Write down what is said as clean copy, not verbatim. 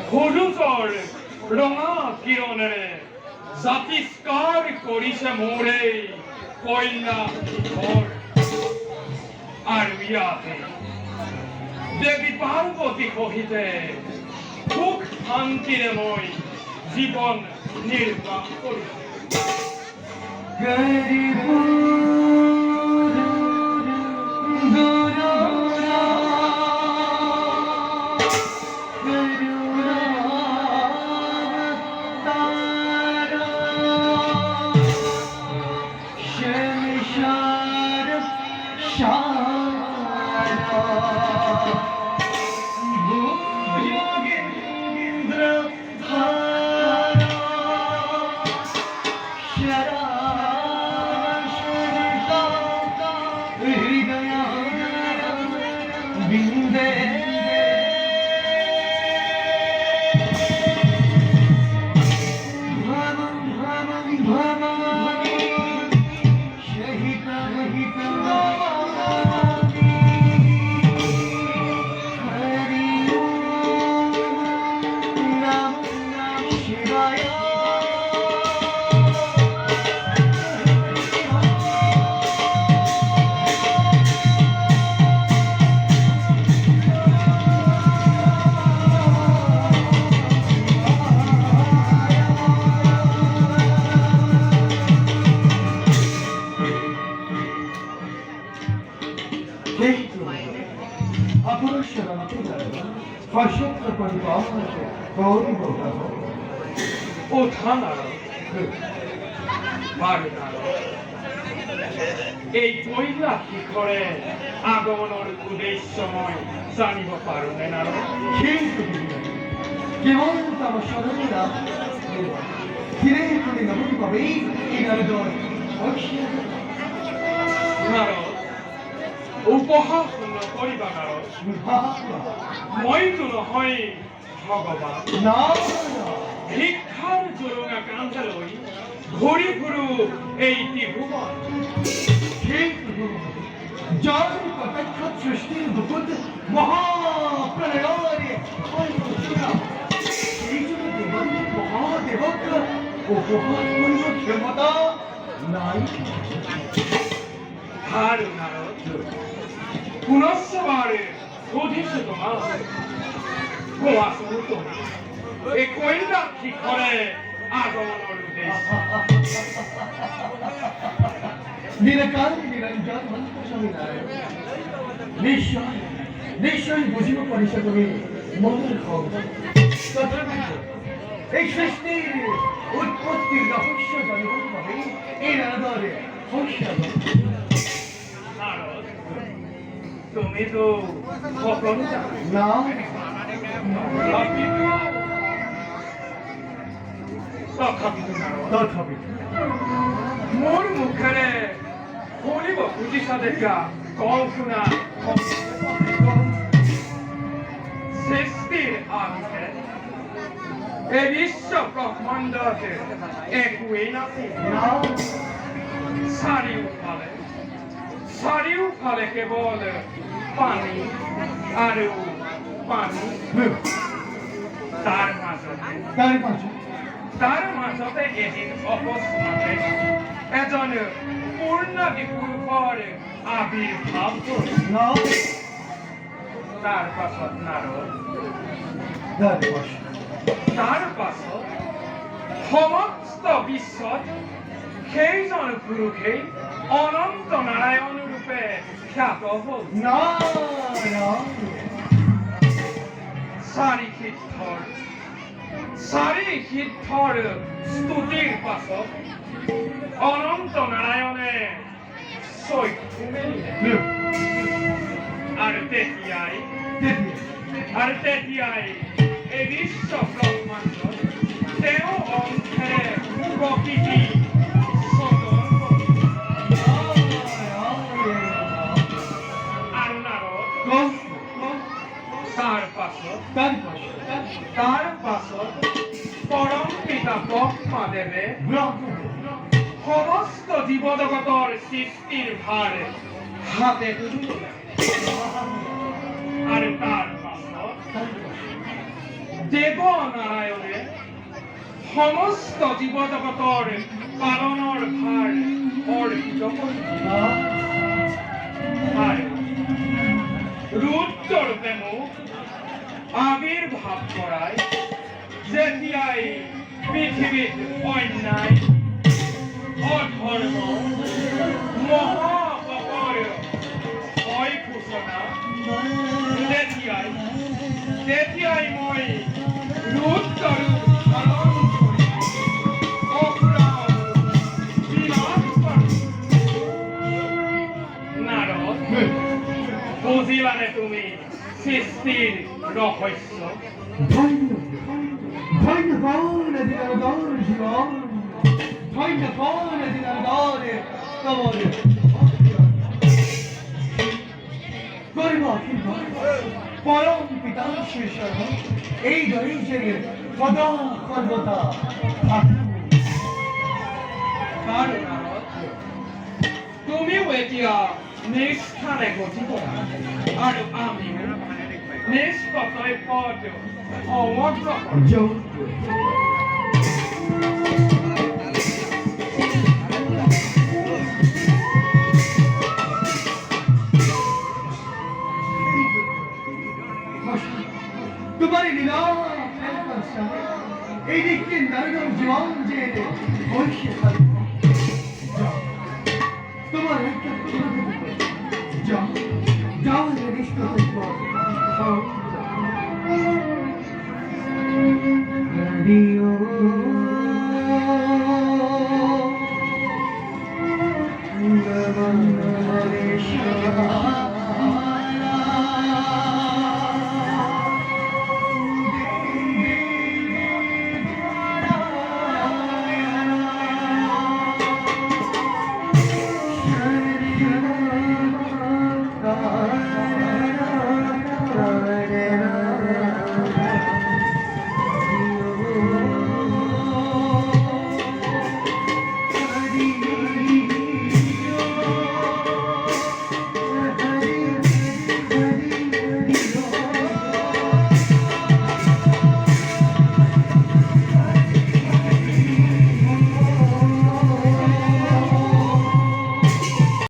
সূৰ্যৰ ৰঙা কিৰণেৰে জাতিষ্কাৰ কৰিছে মোৰে কইনা ঘৰ আৰু ইয়াতে দেৱী পাৰ্বতী সহিতে সুখ শান্তিৰে মই জীৱন নিৰ্বাহ কৰিছোঁ। এই পইলা শিখৰে আগমনৰ উদ্দেশ্য মই জানিব পাৰো নে নাৰ? কেৱল আমাৰ স্মৰণীয় ধীৰে ধীৰে নমনি পাবে এই নাৰদৰ উপহাস নকৰিবা নাৰ। মইতো নহয় ভগৱান, শিক্ষাৰ জোৰোঙা কান্ধে লৈ ঘূৰি ফুৰো এই ত্ৰিভুৱন। যাৰ প্ৰত্যক্ষ সৃষ্টিৰ বুকুত মহাপ্ৰলয়ৰে মহাদেৱক উপহাস কৰিব ক্ষমতা নাই। আৰু নাৰদ, পুনশ্চবাৰে সুধিছো তোমাক, কোৱাচোন তুমি এই কইনা শিখৰে আগমনৰ উদ্দেশ্য? নিৰাকাৰী নিৰঞ্জন মন্ত্ৰ স্বামীনাৰায়ণ, নিশ্চয় নিশ্চয় বুজিব পাৰিছা তুমি মনৰ শব্দ। এই সৃষ্টিৰ উৎপত্তিৰ ৰহস্য জানিবৰ বাবে এই নাৰদৰে নারদ, তুমি তো সকল না তথাপি মোৰ মুখেৰে শুনিব খুজিছা দেখা কওঁ শুনা। সৃষ্টিৰ আগতে এই বিশ্ব ব্ৰহ্মাণ্ডত একোৱেই নাছিল। চাৰিওফালে কেৱল পানী আৰু পানী। তাৰ মাজতে এদিন অকস্মাতে এজন পূৰ্ণাবী পুৰুষৰ আবিৰ্ভাৱ হ'ল। তাৰ পাছত নাৰদ, তাৰ পাছত সমস্ত বিশ্বত সেইজন পুৰুষেই অনন্ত নাৰায়ণ ৰূপে খ্যাত হ'ল। চাৰি সিদ্ধৰ স্তুতিৰ পাছত অনন্ত নাৰায়ণে চক্ষু মেলিলে। আৰু তেতিয়াই এই বিশ্ব ব্ৰহ্মাণ্ডত তেওঁ অংশে প্ৰকৃতি তাৰ পাছত পৰম পিতা ব্ৰহ্মাদেৱে সমস্ত জীৱ জগতৰ সৃষ্টিৰ ভাৰ হাতে তুলি ল'লে। আৰু তাৰ পাছত দেৱ নাৰায়ণে সমস্ত জীৱ জগতৰ পালনৰ ভাৰ অৰ্পিত কৰিছিল আৰু ৰুদ্ৰৰূপে মোক আবিৰ্ভাৱ কৰাই যেতিয়াই পৃথিৱীত অন্যায় অধৰ্ম মহাপাপৰ ভয় ঘোষণা তেতিয়াই মই ৰুদ্ৰৰূপ ধাৰণ কৰি অপৰাধ বিনাশ কৰিম। নাৰদ, বুজিলানে তুমি সৃষ্টিৰ ৰহস্য? ধন্য কোন দিনার জীবন ধন্য কোন দিনার তোমার গরিব পরম পিতা শেষর এই দরিদ্রের সদা সর্বদা বাৰু নাৰদ, তুমিও এতিয়া নিষ্ঠাৰে গতি কৰা আৰু আমিও নিষ্কৰ্তব্যত সমগ্ৰ তোমার লীলা এই দিকটি নারীর জীবন যে বৈশ্বিক